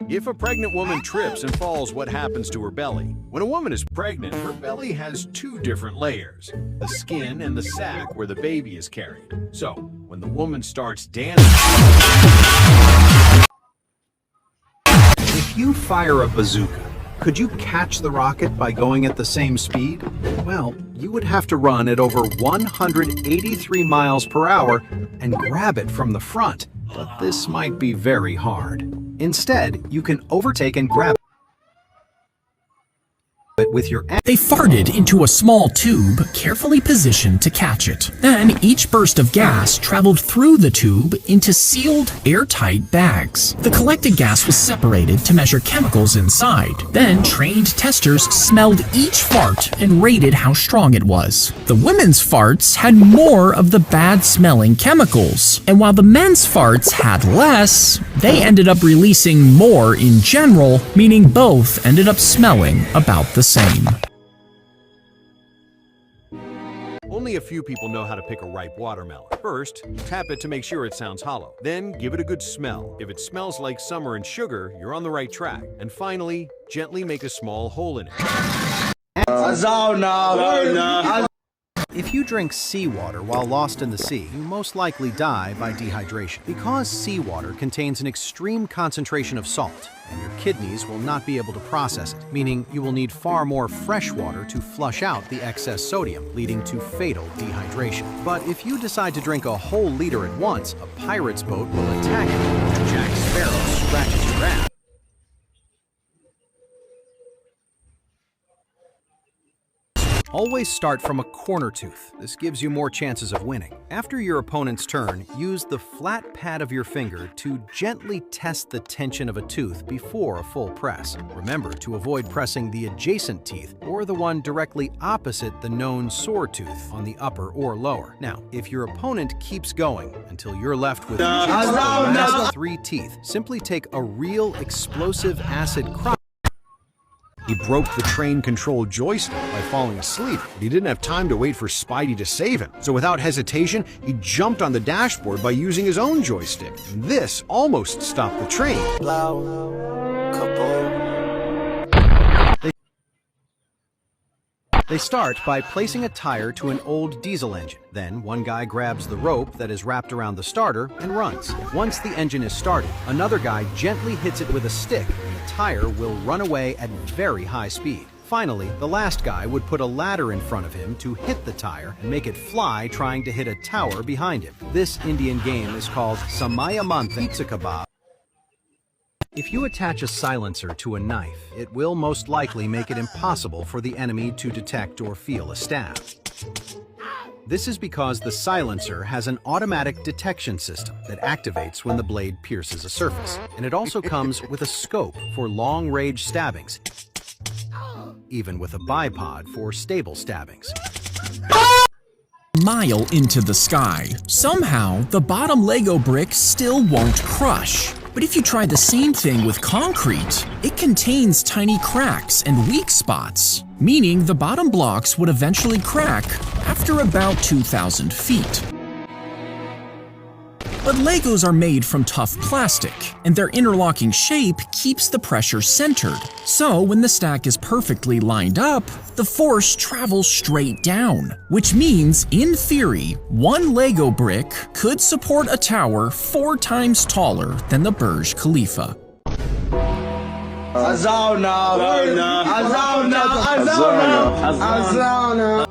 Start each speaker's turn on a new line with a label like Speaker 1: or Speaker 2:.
Speaker 1: If a pregnant woman trips and falls, what happens to her belly? When a woman is pregnant, her belly has two different layers, the skin and the sac where the baby is carried. So, when the woman starts dancing...
Speaker 2: If you fire a bazooka, could you catch the rocket by going at the same speed? Well, you would have to run at over 183 miles per hour and grab it from the front, but this might be very hard. Instead, you can overtake and grab it with your...
Speaker 3: They farted into a small tube, carefully positioned to catch it. Then, each burst of gas traveled through the tube into sealed, airtight bags. The collected gas was separated to measure chemicals inside. Then, trained testers smelled each fart and rated how strong it was. The women's farts had more of the bad-smelling chemicals, and while the men's farts had less, they ended up releasing more in general, meaning both ended up smelling about the same.
Speaker 1: Only a few people know how to pick a ripe watermelon. First, tap it to make sure it sounds hollow. Then, give it a good smell. If it smells like summer and sugar, you're on the right track. And finally, gently make a small hole in it.
Speaker 2: If you drink seawater while lost in the sea, you most likely die by dehydration. Because seawater contains an extreme concentration of salt, and your kidneys will not be able to process it, meaning you will need far more fresh water to flush out the excess sodium, leading to fatal dehydration. But if you decide to drink a whole liter at once, a pirate's boat will attack you, and Jack Sparrow scratches your ass. Always start from a corner tooth. This gives you more chances of winning. After your opponent's turn, use the flat pad of your finger to gently test the tension of a tooth before a full press. Remember to avoid pressing the adjacent teeth or the one directly opposite the known sore tooth on the upper or lower. Now, if your opponent keeps going until you're left with just the last 3 teeth, simply take a real explosive acid crop.
Speaker 1: He broke the train control joystick by falling asleep, but he didn't have time to wait for Spidey to save him. So without hesitation, he jumped on the dashboard by using his own joystick. And this almost stopped the train.
Speaker 2: They start by placing a tire to an old diesel engine. Then one guy grabs the rope that is wrapped around the starter and runs. Once the engine is started, another guy gently hits it with a stick and the tire will run away at very high speed. Finally, the last guy would put a ladder in front of him to hit the tire and make it fly, trying to hit a tower behind him. This Indian game is called Samaya Mantha Pizza Kebab. If you attach a silencer to a knife, it will most likely make it impossible for the enemy to detect or feel a stab. This is because the silencer has an automatic detection system that activates when the blade pierces a surface, and it also comes with a scope for long-range stabbings, even with a bipod for stable stabbings.
Speaker 3: Mile into the sky. Somehow, the bottom Lego brick still won't crush. But if you try the same thing with concrete, it contains tiny cracks and weak spots, meaning the bottom blocks would eventually crack after about 2,000 feet. But Legos are made from tough plastic, and their interlocking shape keeps the pressure centered. So when the stack is perfectly lined up, the force travels straight down, which means, in theory, one Lego brick could support a tower 4 times taller than the Burj Khalifa.
Speaker 4: Azawna.